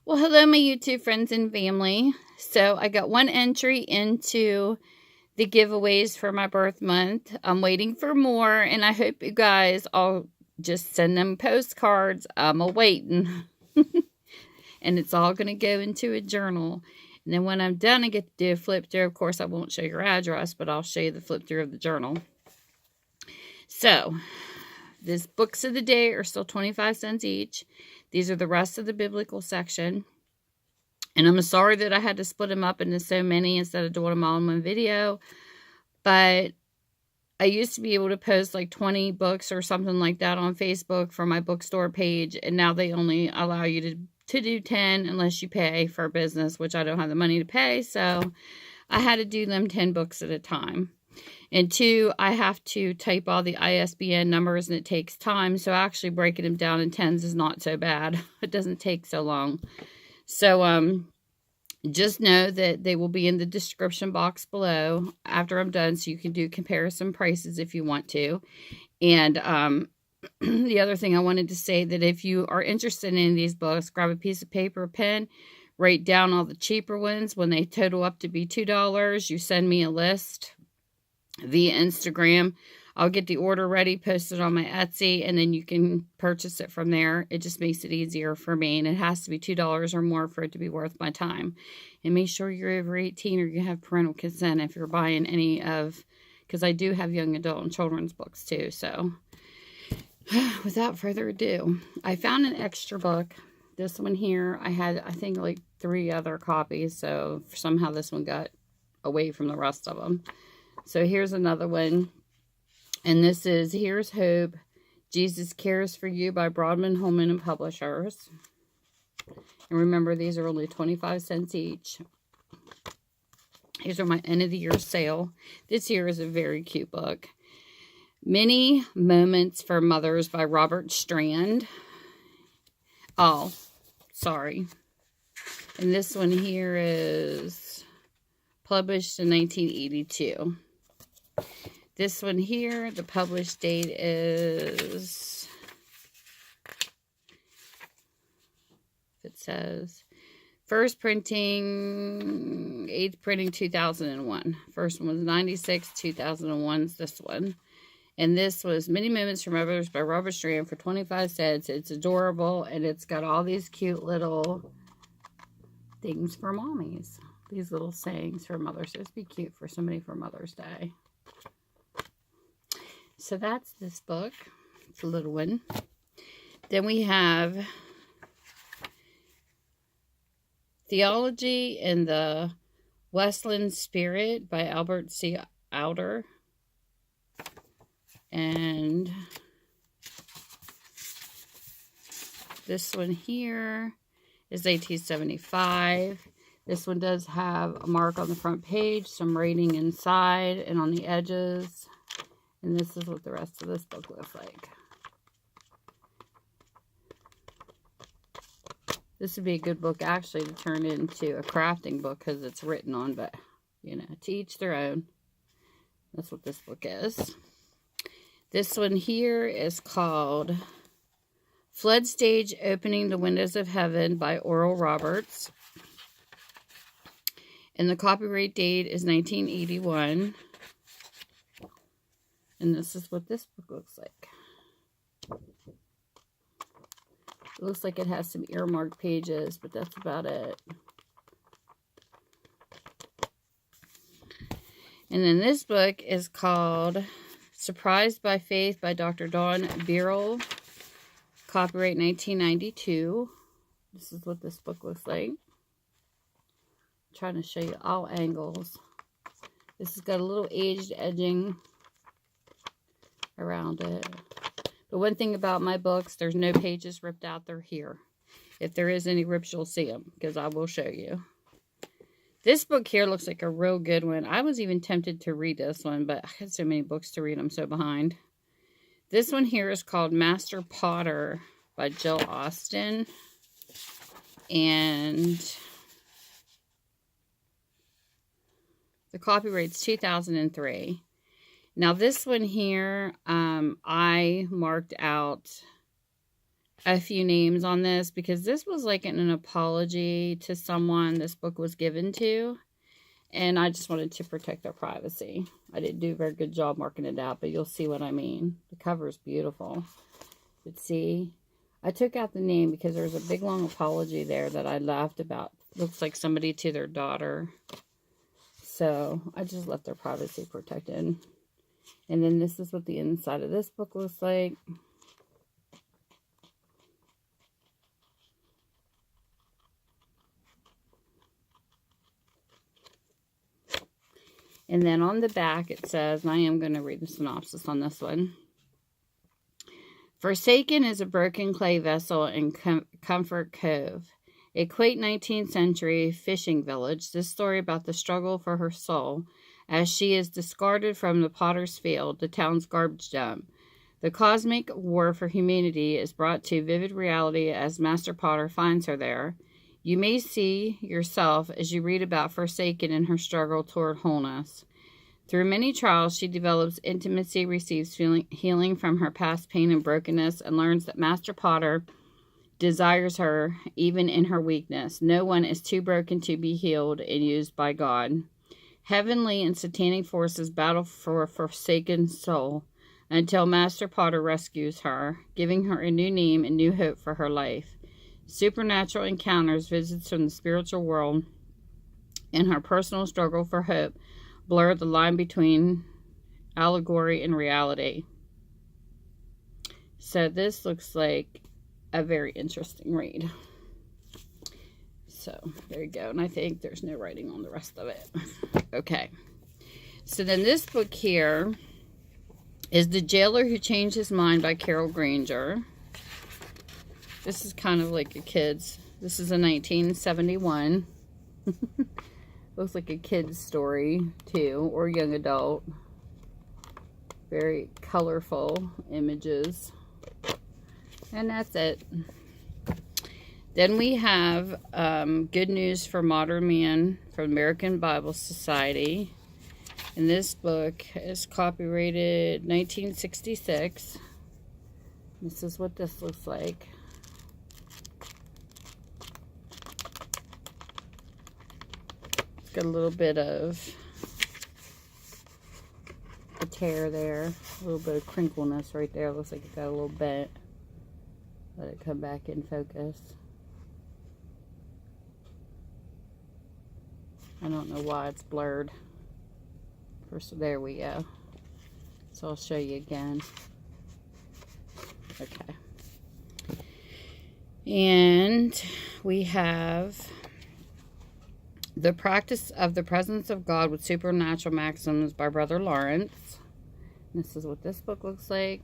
Well, hello, my YouTube friends and family. So I got one entry into the giveaways for my birth month. I'm waiting for more, and I hope you guys all just send them postcards. I'm awaiting. And it's all going to go into a journal. And then when I'm done, I get to do a flip through. Of course, I won't show your address, but I'll show you the flip through of the journal. So, these books of the day are still 25 cents each. These are the rest of the biblical section. And I'm sorry that I had to split them up into so many instead of doing them all in one video. But I used to be able to post like 20 books or something like that on Facebook for my bookstore page. And now they only allow you to do 10 unless you pay for a business, which I don't have the money to pay. So I had to do them 10 books at a time. And 2, I have to type all the ISBN numbers, and it takes time. So actually breaking them down in 10s is not so bad. It doesn't take so long. So just know that they will be in the description box below after I'm done, so you can do comparison prices if you want to. And the other thing I wanted to say, that if you are interested in these books, grab a piece of paper, a pen, write down all the cheaper ones. When they total up to be $2, you send me a list via Instagram. I'll get the order ready, post it on my Etsy, and then you can purchase it from there. It just makes it easier for me, and it has to be $2 or more for it to be worth my time. And make sure you're over 18 or you have parental consent if you're buying any of, because I do have young adult and children's books too. So without further ado, I found an extra book. This one here, I had, I think, like 3 other copies, so somehow this one got away from the rest of them. So here's another one. And this is Here's Hope, Jesus Cares for You by Broadman, Holman, and Publishers. And remember, these are only 25 cents each. These are my end of the year sale. This here is a very cute book. Many Moments for Mothers by Robert Strand. Oh, sorry. And this one here is published in 1982. This one here, the published date is, it says, first printing, 8th printing, 2001. First one was 96, 2001 is this one. And this was Many Moments from Mothers by Robert Strand for 25 cents. It's adorable, and it's got all these cute little things for mommies. These little sayings for mothers. This would be cute for somebody for Mother's Day. So that's this book. It's a little one. Then we have Theology in the Wesleyan Spirit by Albert C. Outler. And this one here is 1875. This one does have a mark on the front page, some writing inside and on the edges. And this is what the rest of this book looks like. This would be a good book, actually, to turn into a crafting book because it's written on, but, you know, to each their own. That's what this book is. This one here is called Flood Stage Opening the Windows of Heaven by Oral Roberts. And the copyright date is 1981. And this is what this book looks like. It looks like it has some earmarked pages, but that's about it. And then this book is called Surprised by Faith by Dr. Dawn Bierle. Copyright 1992. This is what this book looks like. I'm trying to show you all angles. This has got a little aged edging around it. But one thing about my books, there's no pages ripped out. They're here. If there is any rips, you'll see them, because I will show you. This book here looks like a real good one. I was even tempted to read this one, but I had so many books to read. I'm so behind. This one here is called Master Potter by Jill Austin. And the copyright's 2003. Now this one here, I marked out a few names on this because this was like an apology to someone this book was given to. And I just wanted to protect their privacy. I didn't do a very good job marking it out, but you'll see what I mean. The cover is beautiful. But see, I took out the name because there's a big long apology there that I laughed about. Looks like somebody to their daughter. So I just left their privacy protected. And then this is what the inside of this book looks like. And then on the back it says, and I am going to read the synopsis on this one. Forsaken is a broken clay vessel in Comfort Cove, a quaint 19th century fishing village. This story about the struggle for her soul as she is discarded from the potter's field, the town's garbage dump. The cosmic war for humanity is brought to vivid reality as Master Potter finds her there. You may see yourself as you read about Forsaken in her struggle toward wholeness. Through many trials, she develops intimacy, receives healing from her past pain and brokenness, and learns that Master Potter desires her even in her weakness. No one is too broken to be healed and used by God. Heavenly and satanic forces battle for a forsaken soul until Master Potter rescues her, giving her a new name and new hope for her life. Supernatural encounters, visits from the spiritual world, and her personal struggle for hope blur the line between allegory and reality. So this looks like a very interesting read. So there you go. And I think there's no writing on the rest of it. Okay. So then this book here is The Jailer Who Changed His Mind by Carroll Granger. This is kind of like a kid's. This is a 1971. Looks like a kid's story too, or young adult. Very colorful images. And that's it. Then we have Good News for Modern Man from American Bible Society. And this book is copyrighted 1966. This is what this looks like. It's got a little bit of a tear there. A little bit of crinkleness right there. Looks like it got a little bent. Let it come back in focus. I don't know why it's blurred. First, there we go. So I'll show you again. Okay. And we have The Practice of the Presence of God with Supernatural Maxims by Brother Lawrence. This is what this book looks like.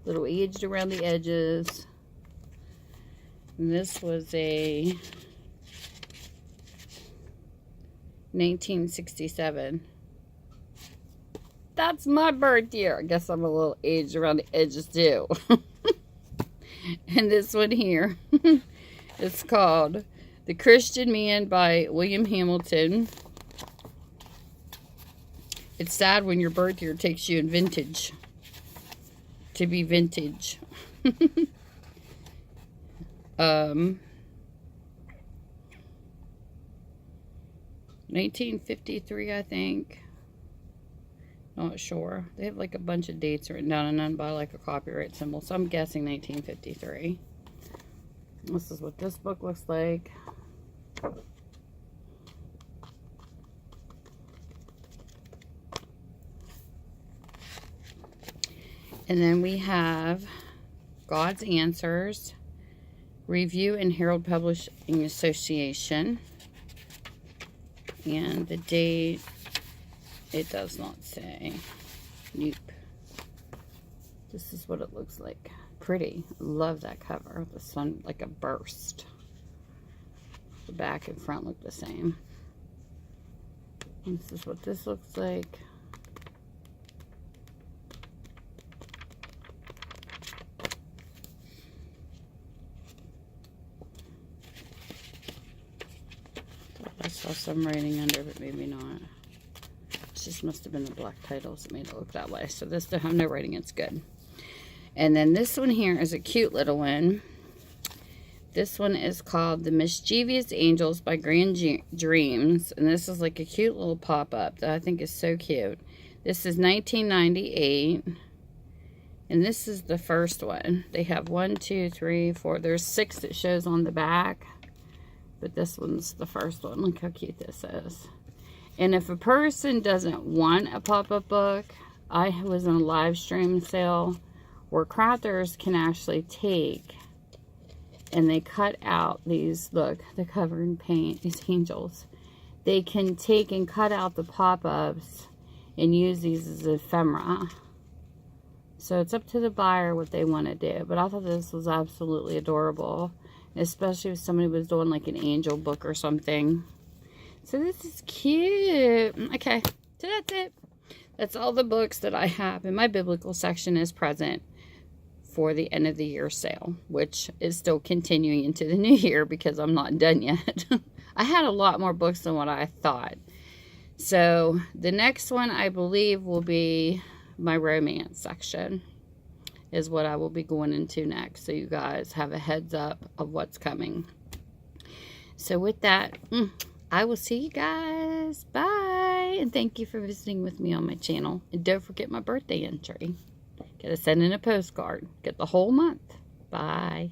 Little aged around the edges. And this was a 1967. That's my birth year. I guess I'm a little aged around the edges too. And this one here, it's called The Christian Man by William Hamilton. It's sad when your birth year takes you in vintage. To be vintage. 1953, I think. Not sure. They have like a bunch of dates written down and none by like a copyright symbol. So I'm guessing 1953. This is what this book looks like. And then we have God's Answers, Review and Herald Publishing Association. And the date, it does not say. Nope. This is what it looks like. Pretty. Love that cover. The sun, like a burst. The back and front look the same. And this is what this looks like. I saw some writing under, but maybe not. It's just must have been the black titles that made it look that way. So this don't have no writing. It's good. And then this one here is a cute little one. This one is called The Mischievous Angels by Grandreams. And this is like a cute little pop-up that I think is so cute. This is 1998. And this is the first one. They have 1, 2, 3, 4. There's 6 that shows on the back. But this one's the first one. Look how cute this is. And if a person doesn't want a pop-up book, I was in a live stream sale where crafters can actually take and they cut out these, look, they're covered in paint, these angels. They can take and cut out the pop-ups and use these as ephemera. So it's up to the buyer what they want to do. But I thought this was absolutely adorable. Especially if somebody was doing like an angel book or something. So this is cute. Okay, so that's it. That's all the books that I have. And my biblical section is present for the end of the year sale. Which is still continuing into the new year because I'm not done yet. I had a lot more books than what I thought. So the next one I believe will be my romance section is what I will be going into next, so you guys have a heads up of what's coming. So with that, I will see you guys. Bye, and thank you for visiting with me on my channel. And don't forget my birthday entry. Gotta send in a postcard. Get the whole month. Bye.